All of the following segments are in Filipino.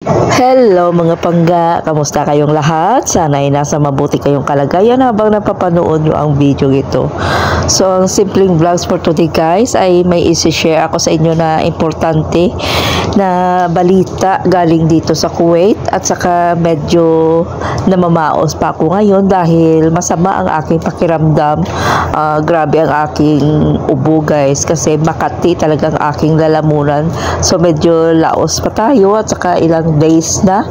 Hello mga pangga, kamusta kayong lahat? Sana ay nasa mabuti kayong kalagayan habang napapanood nyo ang video ito. So ang simpleng vlogs for today guys ay may isi-share ako sa inyo na importante na balita galing dito sa Kuwait at saka medyo namamaos pa ako ngayon dahil masama ang aking pakiramdam. Grabe ang aking ubo guys kasi Makati talagang aking lalamunan. So medyo laos pa tayo at saka ilang days na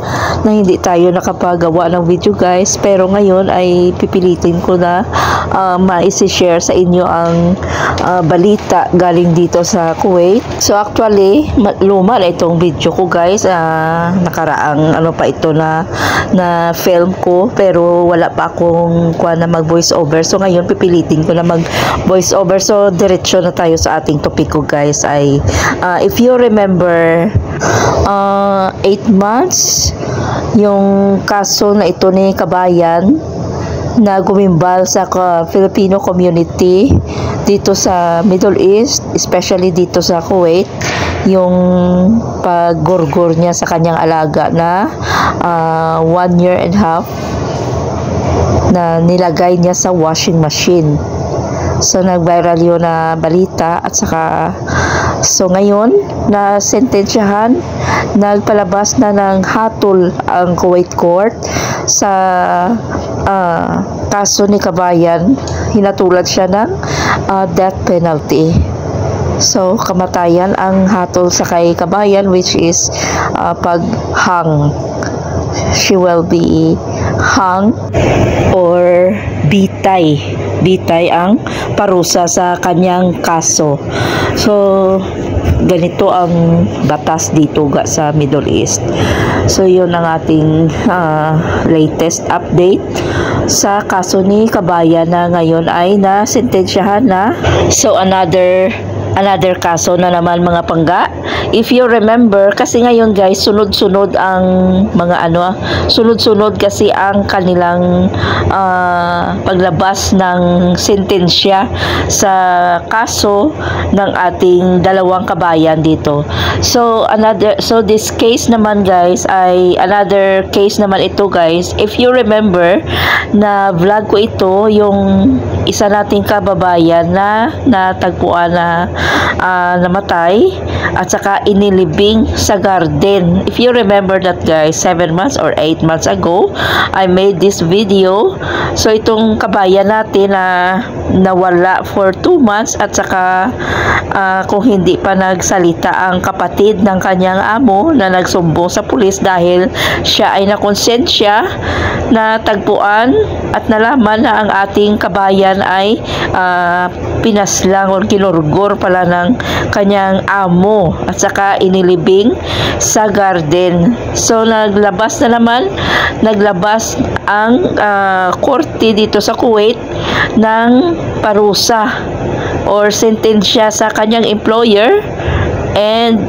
hindi tayo nakapagawa ng video guys, pero ngayon ay pipilitin ko na ma-share sa inyo ang balita galing dito sa Kuwait. So actually luma na itong video ko guys, nakaraang ano pa ito na film ko, pero wala pa akong kuha na mag voice over. So ngayon pipilitin ko na mag voice over. So diretso na tayo sa ating topic ko guys. Ay if you remember 8 months yung kaso na ito ni Kabayan na gumimbal sa Filipino community dito sa Middle East, especially dito sa Kuwait, yung paggurgur niya sa kanyang alaga na 1 year and a half na nilagay niya sa washing machine. So nag-viral yun na balita at saka so ngayon na sentensyahan, nagpalabas na ng hatol ang Kuwait Court sa kaso ni Kabayan. Hinatulan siya ng death penalty. So kamatayan ang hatol sa kay Kabayan, which is pag-hang. She will be hung or bitay. Bitay ang parusa sa kanyang kaso. So ganito ang batas dito sa Middle East. So yun ang ating latest update sa kaso ni Kabayan na ngayon ay nasentensyahan na. So another kaso na naman mga pangga. If you remember, kasi ngayon guys, sunod-sunod ang mga sunod-sunod kasi ang kanilang paglabas ng sentensya sa kaso ng ating dalawang kabayan dito. So this case naman guys ay another case naman ito guys. If you remember, na vlog ko ito yung isa nating kababayan na natagpuan na namatay at saka inilibing sa garden. If you remember that guys, 7 months or 8 months ago, I made this video. So itong kabayan natin na nawala for 2 months at saka kung hindi pa nagsalita ang kapatid ng kanyang amo na nagsumbong sa pulis dahil siya ay nakonsensya na tagpuan at nalaman na ang ating kabayan ay pinaslang o kinurgor pala ng kanyang amo at saka inilibing sa garden. So naglabas ang korte dito sa Kuwait ng parusa or sentensya sa kanyang employer, and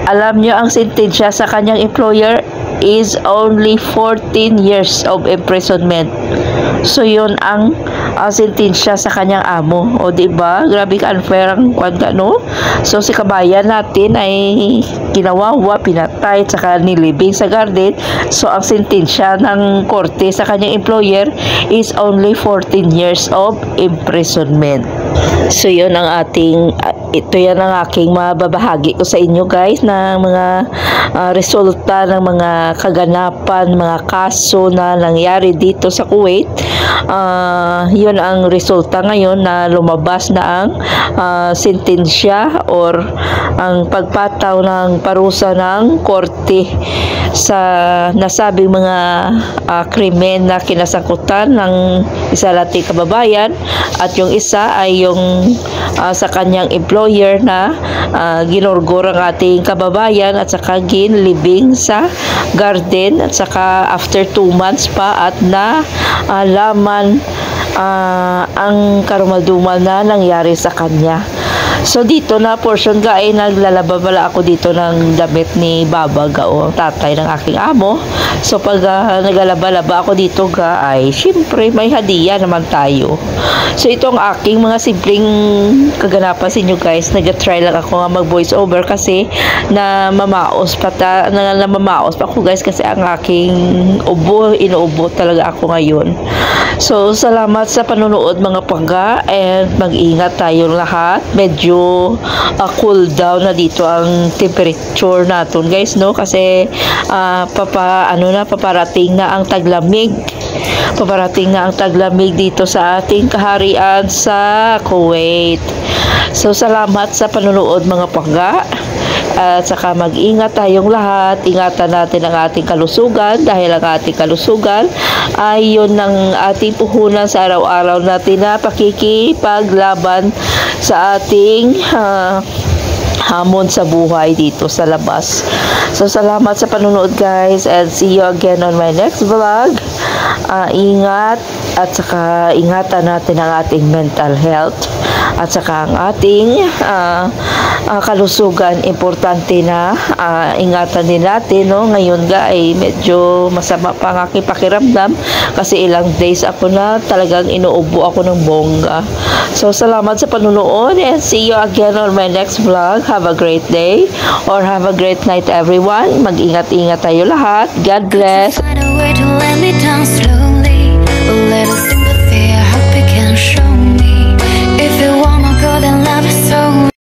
alam nyo ang sentensya sa kanyang employer is only 14 years of imprisonment. So yun ang sentensya sa kanyang amo. O diba? Grabe ka unfair ang kwanta, no? So si kabayan natin ay kinawawa, pinatay, at saka nilibing sa garden. So ang sentensya ng korte sa kanyang employer is only 14 years of imprisonment. So yun ang ito yan ang aking mababahagi ko sa inyo guys na mga resulta ng mga kaganapan, mga kaso na nangyari dito sa Kuwait. Yun ang resulta ngayon na lumabas na ang sentensya or ang pagpataw ng parusa ng korte sa nasabing mga krimen na kinasangkutan ng isa nating kababayan, at yung isa ay yung sa kanyang employer na ginurgor ang ating kababayan at saka ginlibing sa garden at saka after 2 months pa at laman ang karumaldumal na nangyari sa kanya. So dito na portion ga ay naglalaba pala ako dito ng damit ni Baba ga o tatay ng aking amo. So pag naglalaba-laba ako dito ga ay syempre may hadiah naman tayo. So itong aking mga simpleng kaganapan sa inyo guys, nag-try lang ako nga mag voice over kasi na mamaos pa ako guys kasi ang aking inuubo talaga ako ngayon. So salamat sa panonood mga pangga, and mag-ingat tayong lahat. Medyo cool down na dito ang temperature natin guys, no, kasi paparating na ang taglamig. Paparating na ang taglamig dito sa ating kaharian sa Kuwait. So salamat sa panonood mga pangga. At saka mag-ingat tayong lahat. Ingatan natin ang ating kalusugan dahil ang ating kalusugan ay yun ng ating puhunan sa araw-araw natin na pakikipaglaban sa ating hamon sa buhay dito sa labas. So salamat sa panonood guys, and see you again on my next vlog. Ingat at saka ingatan natin ang ating mental health at saka ang ating kalusugan. Importante na ingatan din natin, no? Ngayon ga ay medyo masama pa ang aking pakiramdam kasi ilang days ako na talagang inuubo ako ng bongga. So salamat sa panonood, and see you again on my next vlog. Have a great day or have a great night everyone. Mag-ingat-ingat tayo lahat. God bless.